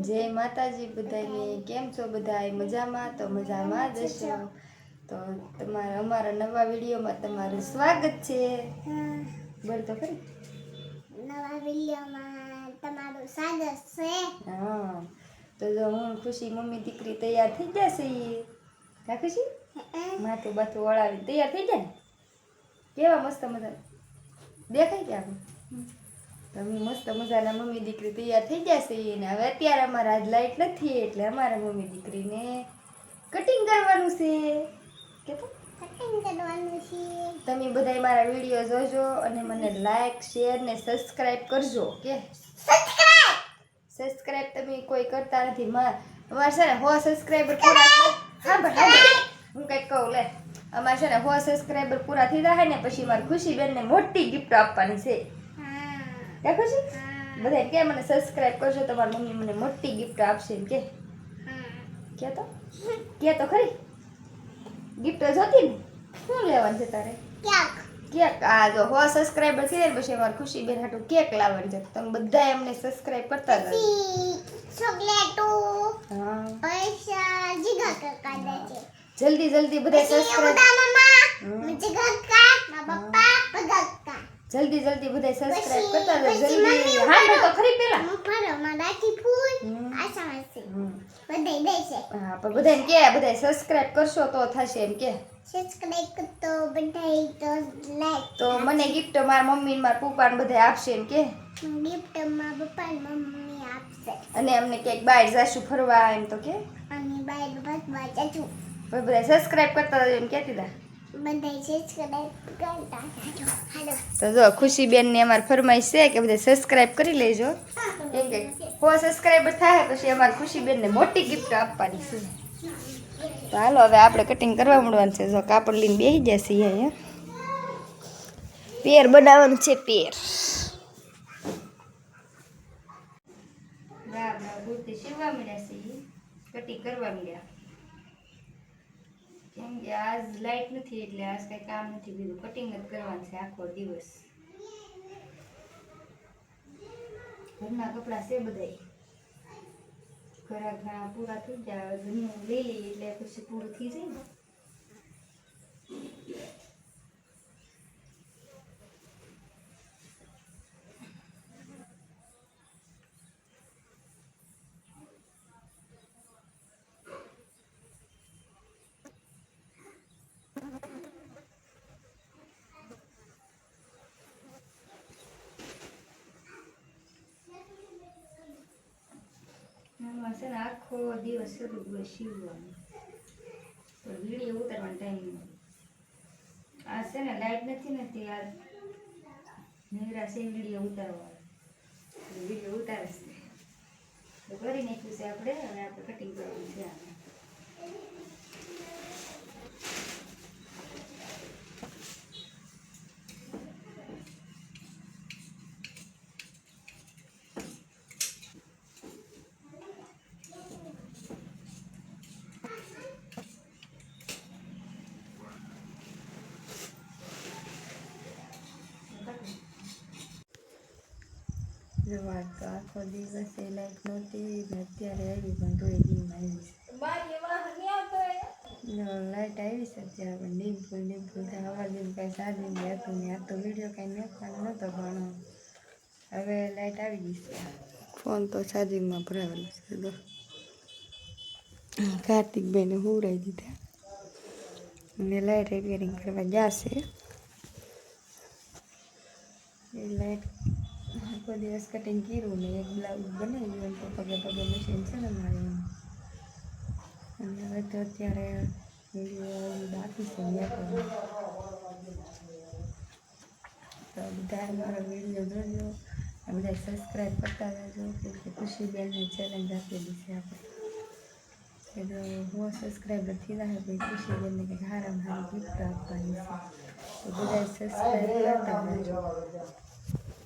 જય માતાજી બધાને. કેમ છો બધાય? મજામાં? તો મજામાં જ હશો. તો અમારા નવા વિડીયોમાં તમારું સ્વાગત છે. બોલ તો ખરી. નવા વિડીયોમાં તમારું સ્વાગત છે. હા, તો જો હું ખુશી મમ્મી દીકરી તૈયાર થઈ જશે. કા ખુશી? માથું બાથું વળાવી તૈયાર થઈ જાય. કેવા મસ્ત મજા દેખાય કે આપણે તમે મસ્ત મજાના મમ્મી દીકરી તૈયાર થઈ જશે. ને હવે અત્યારે અમારા આજ લાઈટ નથી એટલે અમારા મમ્મી દીકરીને કટિંગ કરવાનું છે. કે તો કટિંગ કરવાનું છે. તમે બધા મારા વિડીયો જોજો અને મને લાઈક શેર ને સબસ્ક્રાઇબ કરજો. કે સબસ્ક્રાઇબ તમે કોઈ કરતા નથી. અમારે છે ને 100 સબસ્ક્રાઇબર પૂરા હું કંઈક કહું લે. અમારે છે ને 100 સબસ્ક્રાઇબર પૂરા થઈ જાય ને પછી મારી ખુશી બેનને મોટી ગિફ્ટ આપવાની છે. ક્યાં ખુશી? બધા કે મને સબસ્ક્રાઇબ કરજો તમારી મમ્મી મને મોટી ગિફ્ટ આપશે. કે તો ખરી ગિફ્ટ જોતી ને શું લેવાનું છે તારે? કેક. આ જો 100 સબસ્ક્રાઇબર થઈ જાય પછી અમારી ખુશી બેન હાટુ કેક લાવવાની છે. તમે બધા અમને સબસ્ક્રાઇબ કરતા જાજો. ચોકલેટો હા, પૈસા જીગા કાકા દે છે. જલ્દી જલ્દી બધા સબસ્ક્રાઇબ જલ્દી જલ્દી બધા સબસ્ક્રાઇબ કરતા જાઓ. જલ્દી હા તો ખરી પેલા હા પણ બધાને કે બધા સબસ્ક્રાઇબ કરશો તો થશે એમ કે. તો મને ગિફ્ટ મારા મમ્મી ને મારા પપ્પા ને બધા આપશે એમ કે. ગિફ્ટ માં પપ્પા ને મમ્મી આપશે. અને અમને ક્યાંક બહાર જાશું ફરવા એમ તો કે. અને બહાર ફરવા જાશું. બધા સબસ્ક્રાઇબ કરતા જાજો એમ કહેતી હતા. તો જો ખુશી બેન ને અમાર ફરમાઈશ છે કે બધા સબસ્ક્રાઇબ કરી લેજો. કેમ કે 100 સબસ્ક્રાઇબર થાય પછી અમારી ખુશી બેન ને મોટી ગિફ્ટ આપવાની છે. તો હાલો હવે આપણે કટિંગ કરવા મળવાનું છે. જો કાપડ લઈને બેસી જશે અહીંયા. પેર બનાવવાનું છે. પેર કુર્તી સીવવા મળ્યા છે. કટિંગ કરવા મળ્યા. કેમ કે આજ લાઈટ નથી એટલે આજ કઈ કામ નથી. બીજું કટિંગ જ કરવાનું છે આખો દિવસ. ઘરના કપડા છે બધાય. ઘણા પૂરા થઈ જાય ઘરનું લઈ લઈએ એટલે પછી પૂરું થઈ જાય ને. છે ને આખો દિવસ શરૂ હોય સીવવાનું. તો વિડીયો ઉતારવાનો ટાઈમ નથી. આ છે ને લાઈટ નથી ને તે આ નવરા છે વિડીયો ઉતારવા. વિડીયો ઉતારે છે તો કરી નાખ્યું છે આપણે. હવે આપણે કટિંગ કરવાનું છે. વાત તો આખો દિવસ એ લાઈટ નહોતી ને અત્યારે આવી પણ તોય ડીમ આવી છે. લાઈટ આવી છે અત્યારે પણ ડીમ ફૂલ હવા જેમ કાંઈ ચાર્જિંગ હતું ને. આ તો વિડીયો કાંઈ નાખવાનો નહોતો પણ હવે લાઈટ આવી ગઈ છે. ફોન તો ચાર્જિંગમાં ભરાવેલો છે. તો કાર્તિકભાઈને હુવડાવી દીધા અને લાઈટ રિપેરિંગ કરવા જશે. એ લાઈટ આખો દિવસ કટિંગ કર્યું ને એક બ્લાઉઝ બનાવી ગયું તો પગે પગે મશીન છે ને મારે એમ. અને હવે તો અત્યારે વિડીયો બાકી છે મેકવાનું. તો બધા મારો વિડીયો જોજો. બધા સબસ્ક્રાઈબ કરતા રહેજો. કેમ કે ખુશીબેનની ચેલેન્જ આપેલી છે આપણે. એટલે 100 સબસ્ક્રાઈબર થઈ જાય પછી ખુશીબેનને કંઈક સારામાં સારી ગિફ્ટ આપવાની છે. તો બધા સબસ્ક્રાઈબ કરતા રહેજો.